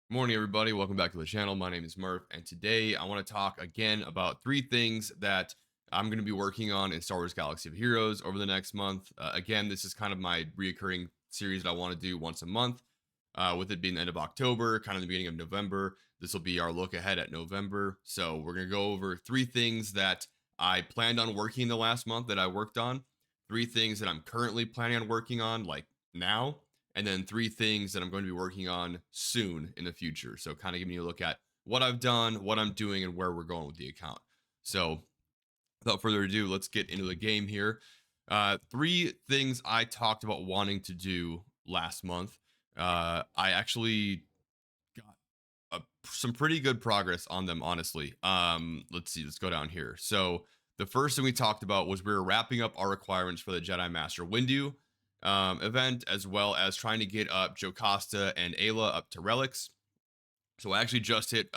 Morning, everybody. Welcome back to the channel. My name is Mirphh, and today I want to talk again about three things that I'm going to be working on in Star Wars Galaxy of Heroes over the next month. Again, this is kind of my reoccurring series that I want to do once a month, with it being the end of October, kind of the beginning of November. This will be our look ahead at November. So we're going to go over three things that I planned on working the last month that I worked on, three things that I'm currently planning on working on, like now, and then three things that I'm going to be working on soon in the future. So, kind of giving you a look at what I've done, what I'm doing, and where we're going with the account. So, without further ado, let's get into the game here. Three things I talked about wanting to do last month. I actually got some pretty good progress on them, honestly. Let's see, let's go down here. So, the first thing we talked about was we were wrapping up our requirements for the Jedi Master Windu event, as well as trying to get up Jocasta and Ayla up to relics. So I actually just hit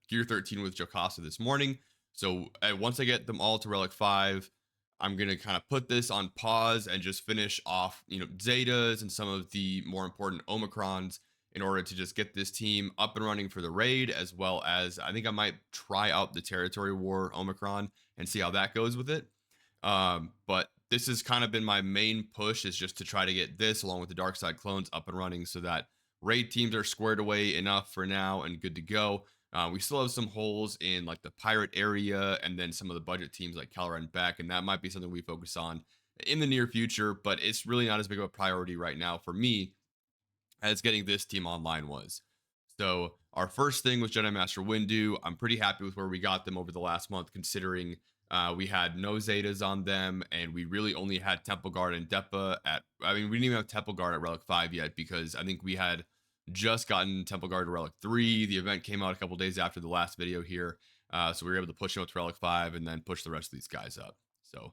gear 13 with Jocasta this morning. So once I get them all to relic 5, I'm gonna kind of put this on pause and just finish off, Zetas and some of the more important Omicrons in order to just get this team up and running for the raid, as well as I think I might try out the Territory War Omicron and see how that goes with it. But this has kind of been my main push, is just to try to get this along with the Dark Side clones up and running so that raid teams are squared away enough for now and good to go. We still have some holes in like the pirate area and then some of the budget teams like Calra and Beck, and that might be something we focus on in the near future, but it's really not as big of a priority right now for me as getting this team online was. So our first thing was Jedi Master Windu. I'm pretty happy with where we got them over the last month, considering we had no Zetas on them, and we really only had Temple Guard and Depa at. I mean, we didn't even have Temple Guard at Relic 5 yet because I think we had just gotten Temple Guard to Relic 3. The event came out a couple days after the last video here, so we were able to push them up to Relic 5 and then push the rest of these guys up. So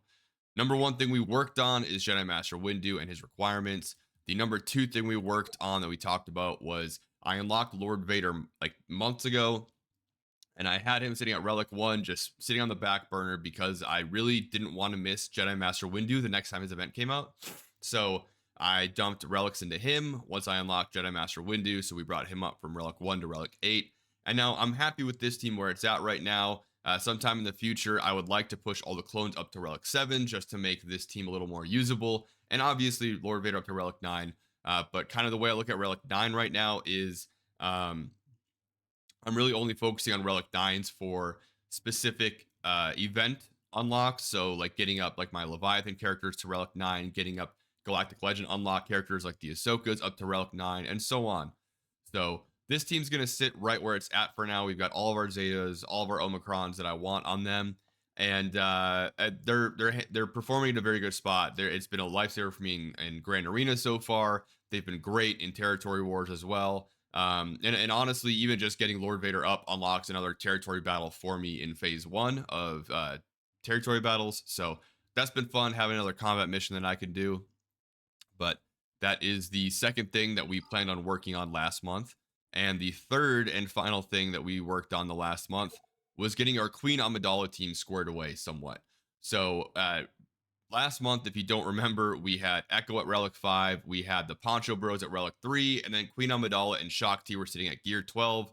number one thing we worked on is Jedi Master Windu and his requirements. The number two thing we worked on that we talked about was I unlocked Lord Vader like months ago, and I had him sitting at Relic 1, just sitting on the back burner because I really didn't want to miss Jedi Master Windu the next time his event came out. So I dumped relics into him once I unlocked Jedi Master Windu. So we brought him up from Relic 1 to Relic 8. And now I'm happy with this team where it's at right now. Sometime in the future, I would like to push all the clones up to Relic 7 just to make this team a little more usable. And obviously, Lord Vader up to Relic 9. But kind of the way I look at Relic 9 right now is I'm really only focusing on Relic 9s for specific event unlocks. So, like getting up like my Leviathan characters to Relic 9, getting up Galactic Legend unlock characters like the Ahsokas up to Relic 9, and so on. So, this team's going to sit right where it's at for now. We've got all of our Zetas, all of our Omicrons that I want on them. And they're performing in a very good spot. It's been a lifesaver for me in Grand Arena so far. They've been great in Territory Wars as well. And honestly, even just getting Lord Vader up unlocks another territory battle for me in phase 1 of territory battles. So that's been fun, having another combat mission that I can do. But that is the second thing that we planned on working on last month. And the third and final thing that we worked on the last month was getting our Queen Amidala team squared away somewhat. So last month, if you don't remember, we had Echo at Relic 5, we had the Poncho Bros at Relic 3, and then Queen Amidala and Shakti were sitting at Gear 12.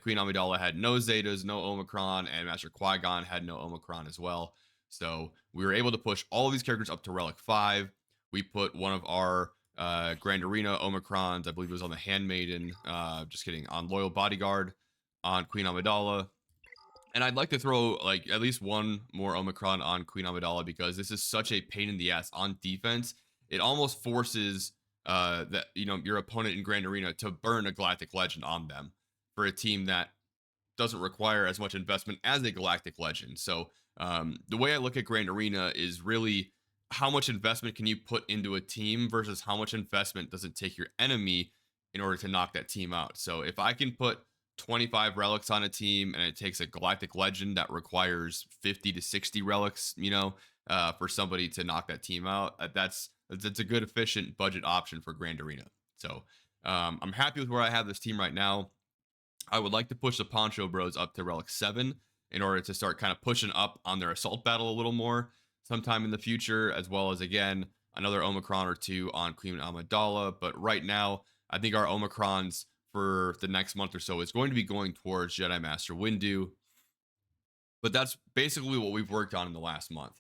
Queen Amidala had no Zetas, no Omicron, and Master Qui-Gon had no Omicron as well. So we were able to push all of these characters up to Relic 5. We put one of our Grand Arena Omicrons, I believe it was on the Handmaiden, just kidding, on Loyal Bodyguard, on Queen Amidala, and I'd like to throw like at least one more Omicron on Queen Amidala because this is such a pain in the ass on defense. It almost forces that your opponent in Grand Arena to burn a Galactic Legend on them for a team that doesn't require as much investment as a Galactic Legend. So the way I look at Grand Arena is really how much investment can you put into a team versus how much investment does it take your enemy in order to knock that team out. So if I can put 25 relics on a team and it takes a Galactic Legend that requires 50 to 60 relics, for somebody to knock that team out, that's a good efficient budget option for Grand Arena. So I'm happy with where I have this team right now. I would like to push the Poncho Bros up to Relic 7 in order to start kind of pushing up on their assault battle a little more sometime in the future, as well as, again, another Omicron or two on Queen Amidala. But right now, I think our Omicrons for the next month or so is going to be going towards Jedi Master Windu, but that's basically what we've worked on in the last month.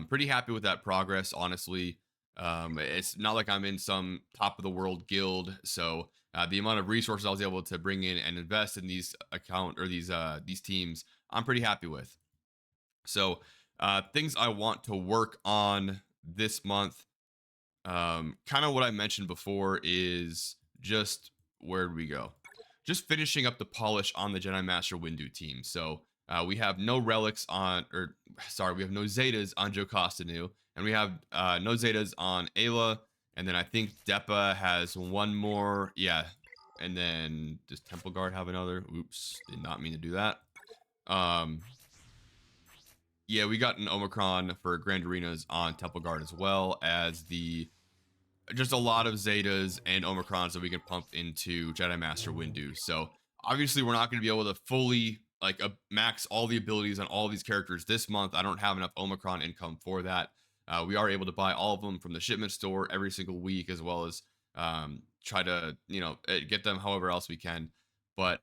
Pretty happy with that progress, honestly. It's not like I'm in some top of the world guild, so the amount of resources I was able to bring in and invest in these account or these teams, I'm pretty happy with. So things I want to work on this month, kind of what I mentioned before, is just where do we go? Just finishing up the polish on the Jedi Master Windu team. So we have no relics on, or sorry, we have no Zetas on Jocasta Nu, and we have no Zetas on Ayla, and then I think Depa has one more. Yeah, and then does Temple Guard have another? Oops, did not mean to do that. Um, yeah, we got an Omicron for Grand Arenas on Temple Guard, as well as the just a lot of Zetas and Omicrons that we can pump into Jedi Master Windu. So obviously we're not going to be able to fully like max all the abilities on all of these characters this month. I don't have enough Omicron income for that. We are able to buy all of them from the shipment store every single week, as well as try to get them however else we can. But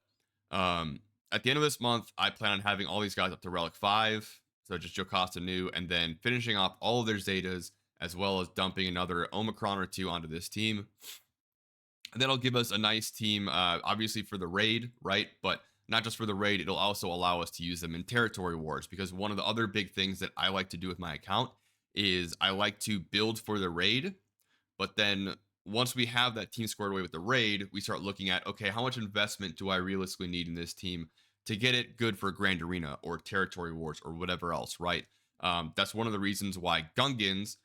um, at the end of this month, I plan on having all these guys up to Relic 5, so just Jocasta Nu, and then finishing off all of their Zetas, as well as dumping another Omicron or two onto this team. And that'll give us a nice team, obviously for the raid, right? But not just for the raid, it'll also allow us to use them in territory wars, because one of the other big things that I like to do with my account is I like to build for the raid, but then once we have that team squared away with the raid, we start looking at, okay, how much investment do I realistically need in this team to get it good for Grand Arena or territory wars or whatever else, right? That's one of the reasons why Gungans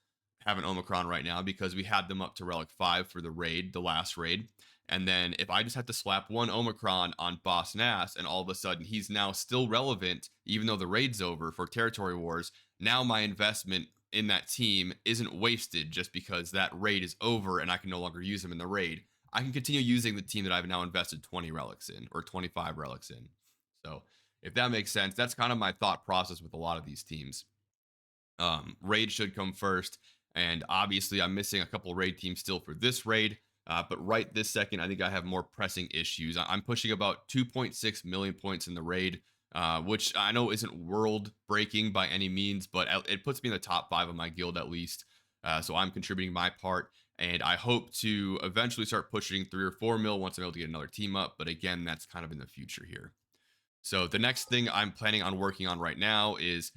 have an Omicron right now, because we had them up to Relic 5 for the raid, the last raid. And then if I just have to slap one Omicron on Boss Nass and all of a sudden he's now still relevant, even though the raid's over for territory wars, now my investment in that team isn't wasted just because that raid is over and I can no longer use him in the raid. I can continue using the team that I've now invested 20 relics in, or 25 relics in. So if that makes sense, that's kind of my thought process with a lot of these teams. Raid should come first, and obviously I'm missing a couple raid teams still for this raid, but right this second I think I have more pressing issues. I'm pushing about 2.6 million points in the raid, which I know isn't world breaking by any means, but it puts me in the top 5 of my guild at least. So I'm contributing my part, and I hope to eventually start pushing 3 or 4 mil once I'm able to get another team up, but again, that's kind of in the future here. So the next thing I'm planning on working on right now is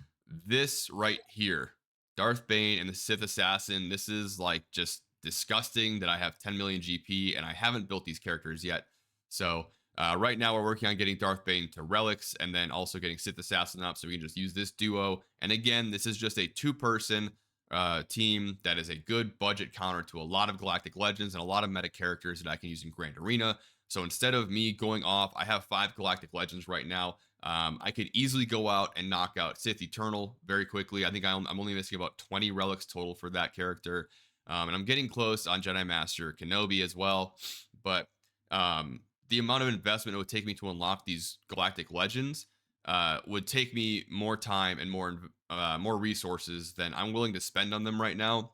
this right here. Darth Bane and the Sith Assassin. This is like just disgusting that I have 10 million GP and I haven't built these characters yet. So right now we're working on getting Darth Bane to relics, and then also getting Sith Assassin up so we can just use this duo. And again, this is just a 2-person team that is a good budget counter to a lot of Galactic Legends and a lot of meta characters that I can use in Grand Arena. So instead of me going off, I have 5 Galactic Legends right now. I could easily go out and knock out Sith Eternal very quickly. I think I'm only missing about 20 relics total for that character. And I'm getting close on Jedi Master Kenobi as well. But the amount of investment it would take me to unlock these Galactic Legends would take me more time and more resources than I'm willing to spend on them right now,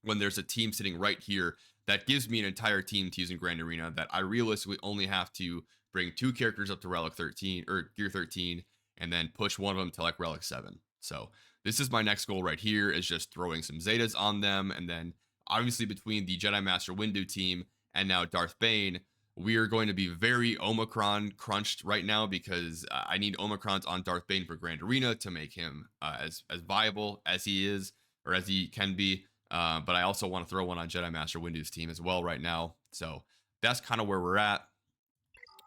when there's a team sitting right here that gives me an entire team to use in Grand Arena, that I realistically only have to bring 2 characters up to Relic 13 or Gear 13, and then push one of them to like Relic 7. So this is my next goal right here, is just throwing some Zetas on them. And then obviously between the Jedi Master Windu team and now Darth Bane, we are going to be very Omicron crunched right now, because I need Omicrons on Darth Bane for Grand Arena to make him as viable as he is, or as he can be. But I also want to throw one on Jedi Master Windu's team as well right now. So that's kind of where we're at.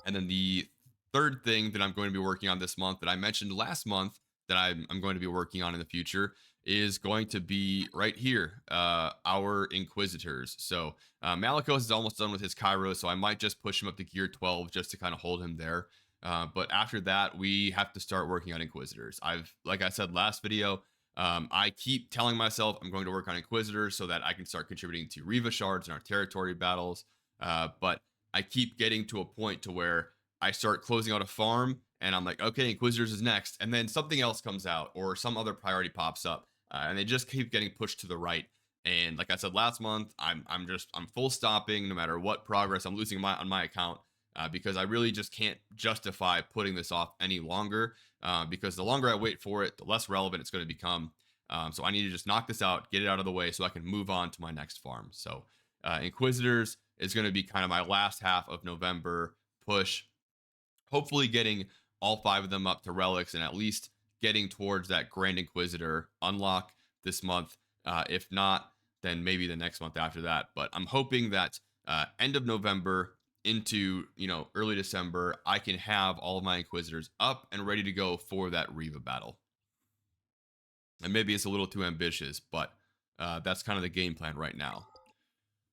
And then the third thing that I'm going to be working on this month, that I mentioned last month that I'm going to be working on in the future, is going to be right here, our Inquisitors. So Malicos is almost done with his Cairo, so I might just push him up to Gear 12 just to kind of hold him there. But after that, we have to start working on Inquisitors. Like I said last video, I keep telling myself I'm going to work on Inquisitors so that I can start contributing to Reva shards in our territory battles. But I keep getting to a point to where I start closing out a farm and I'm like, okay, Inquisitors is next. And then something else comes out or some other priority pops up, and they just keep getting pushed to the right. And like I said last month, I'm full stopping no matter what progress I'm losing on my account. because I really just can't justify putting this off any longer. Because the longer I wait for it, the less relevant it's going to become. So I need to just knock this out, get it out of the way, so I can move on to my next farm. So Inquisitors is going to be kind of my last half of November push, hopefully getting all 5 of them up to relics and at least getting towards that Grand Inquisitor unlock this month. If not, then maybe the next month after that. But I'm hoping that end of November into early December, I can have all of my Inquisitors up and ready to go for that Riva battle. And maybe it's a little too ambitious, but that's kind of the game plan right now.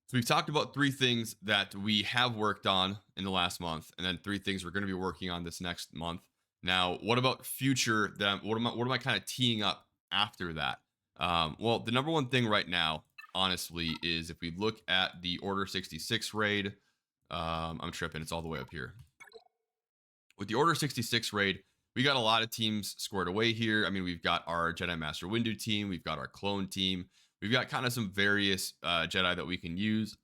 So we've talked about 3 things that we have worked on in the last month, and then 3 things we're going to be working on this next month. Now, what about future? What am I kind of teeing up after that? Well, the number one thing right now, honestly, is if we look at the Order 66 raid. I'm tripping. It's all the way up here. With the Order 66 raid, we got a lot of teams squared away here. I mean, we've got our Jedi Master Windu team. We've got our clone team. We've got kind of some various Jedi that we can use.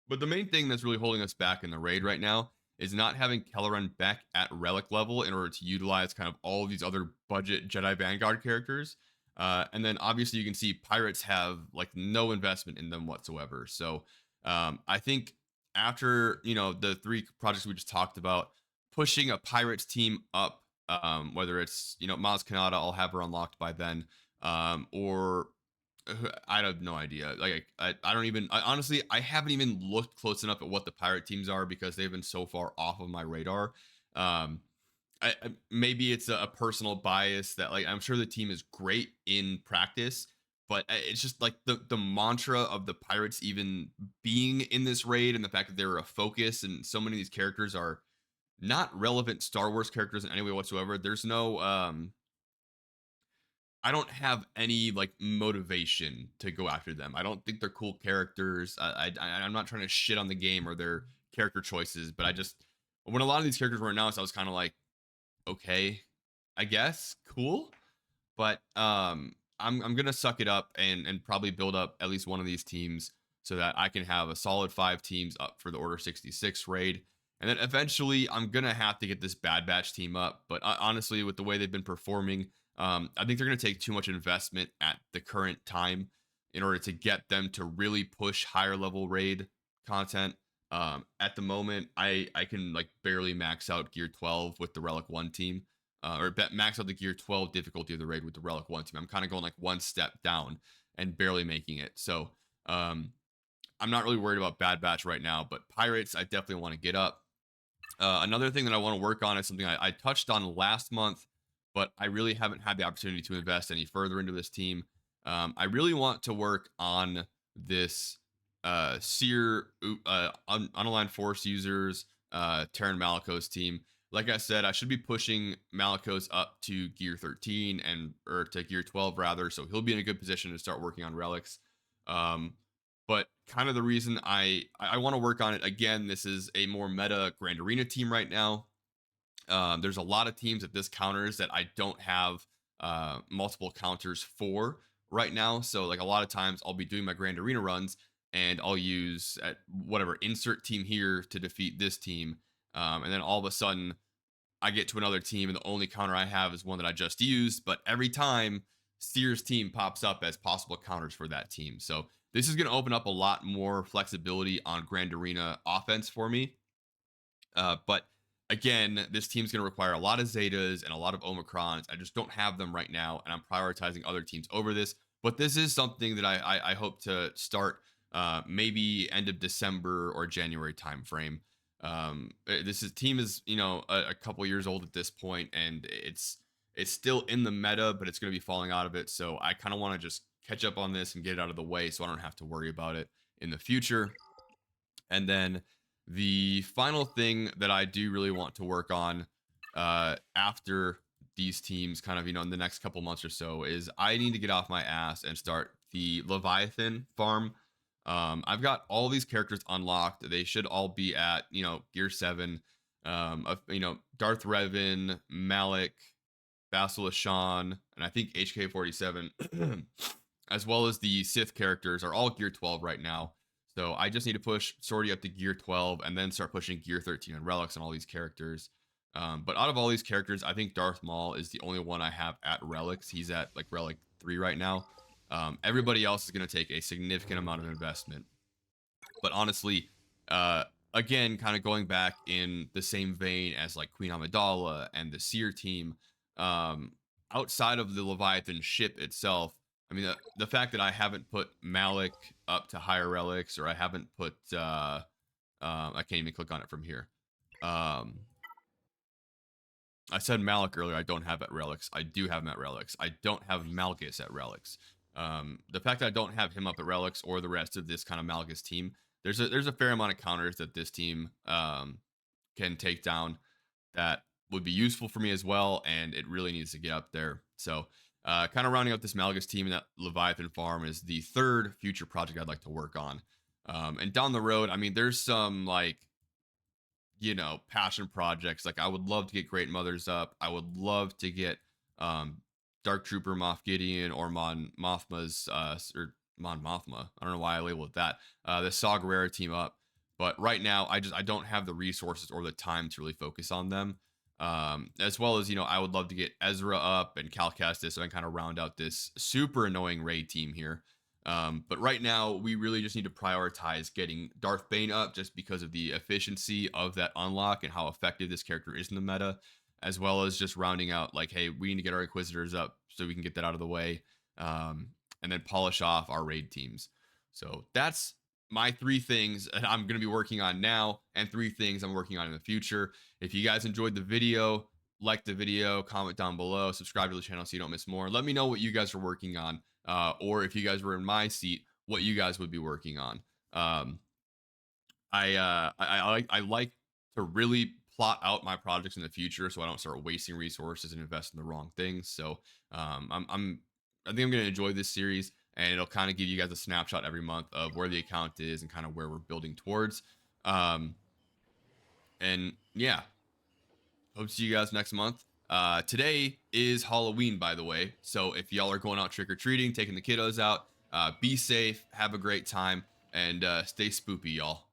But the main thing that's really holding us back in the raid right now is not having Kelleran Beck at relic level in order to utilize kind of all of these other budget Jedi Vanguard characters. And then obviously you can see pirates have like no investment in them whatsoever. So I think after, the 3 projects we just talked about, pushing a pirates team up, whether it's, Maz Kanata, I'll have her unlocked by then, or I have no idea. Like I don't even. Honestly, I haven't even looked close enough at what the pirate teams are because they've been so far off of my radar. Maybe it's a personal bias that like I'm sure the team is great in practice, but it's just like the mantra of the pirates even being in this raid and the fact that they're a focus and so many of these characters are not relevant Star Wars characters in any way whatsoever. There's no I don't have any like motivation to go after them. I don't think they're cool characters. I'm not trying to shit on the game or their character choices, but I just when a lot of these characters were announced, I was kind of like, okay, I guess cool, but I'm gonna suck it up and probably build up at least one of these teams so that I can have a solid 5 teams up for the Order 66 raid. And then eventually, I'm gonna have to get this Bad Batch team up. But honestly, with the way they've been performing, I think they're going to take too much investment at the current time in order to get them to really push higher level raid content. At the moment, I can like barely max out Gear 12 with the Relic 1 team, max out the Gear 12 difficulty of the raid with the Relic 1 team. I'm kind of going like one step down and barely making it. So I'm not really worried about Bad Batch right now, but Pirates, I definitely want to get up. Another thing that I want to work on is something I touched on last month, but I really haven't had the opportunity to invest any further into this team. I really want to work on this Seer Unaligned Force users, Terran Malicos team. Like I said, I should be pushing Malicos up to Gear 13 or to Gear 12 rather, so he'll be in a good position to start working on relics. But kind of the reason I want to work on it again, this is a more meta Grand Arena team right now. There's a lot of teams at this counters that I don't have multiple counters for right now. So like a lot of times I'll be doing my Grand Arena runs and I'll use at whatever insert team here to defeat this team. And then all of a sudden I get to another team and the only counter I have is one that I just used. But every time Seer's team pops up as possible counters for that team. So this is going to open up a lot more flexibility on Grand Arena offense for me. But again, this team's going to require a lot of Zetas and a lot of Omicrons. I just don't have them right now, and I'm prioritizing other teams over this. But this is something that I hope to start maybe end of December or January timeframe. Team is a couple years old at this point, and it's still in the meta, but it's going to be falling out of it. So I kind of want to just catch up on this and get it out of the way so I don't have to worry about it in the future. And then the final thing that I do really want to work on after these teams kind of, in the next couple months or so is I need to get off my ass and start the Leviathan farm. I've got all these characters unlocked. They should all be at, Gear 7. Darth Revan, Malik, Bastila Shan, and I think HK-47, as well as the Sith characters are all Gear 12 right now. So I just need to push Swordy up to gear 12 and then start pushing gear 13 and relics on all these characters. But out of all these characters, I think Darth Maul is the only one I have at relics. He's at like relic 3 right now. Everybody else is going to take a significant amount of investment. But honestly, uh, again, kind of going back in the same vein as like Queen Amidala and the Seer team, outside of the Leviathan ship itself, I mean, the fact that I haven't put Malik up to higher relics, or I haven't put, I can't even click on it from here. I said Malik earlier. I don't have at relics. I do have him at relics. I don't have Malgus at relics. The fact that I don't have him up at relics or the rest of this kind of Malgus team, there's a fair amount of counters that this team can take down that would be useful for me as well, and it really needs to get up there. So kind of rounding out this Malgus team and that Leviathan farm is the third future project I'd like to work on. And down the road, I mean, there's some like, passion projects. Like I would love to get Great Mothers up. I would love to get Dark Trooper Moff Gideon or Mon Mothma's or Mon Mothma. I don't know why I labeled it that. The Saw Gerrera team up. But right now I don't have the resources or the time to really focus on them. As well as, I would love to get Ezra up and Cal Kestis so I can kind of round out this super annoying raid team here. But right now, we really just need to prioritize getting Darth Bane up just because of the efficiency of that unlock and how effective this character is in the meta, as well as just rounding out like, hey, we need to get our Inquisitors up so we can get that out of the way, and then polish off our raid teams. So that's my 3 things that I'm going to be working on now and 3 things I'm working on in the future. If you guys enjoyed the video, like the video, comment down below, subscribe to the channel so you don't miss more. Let me know what you guys are working on. Or if you guys were in my seat, what you guys would be working on. I like to really plot out my projects in the future so I don't start wasting resources and invest in the wrong things. So I think I'm going to enjoy this series, and it'll kind of give you guys a snapshot every month of where the account is and kind of where we're building towards. And yeah, hope to see you guys next month. Today is Halloween, by the way. So if y'all are going out trick-or-treating, taking the kiddos out, be safe, have a great time, and stay spoopy, y'all.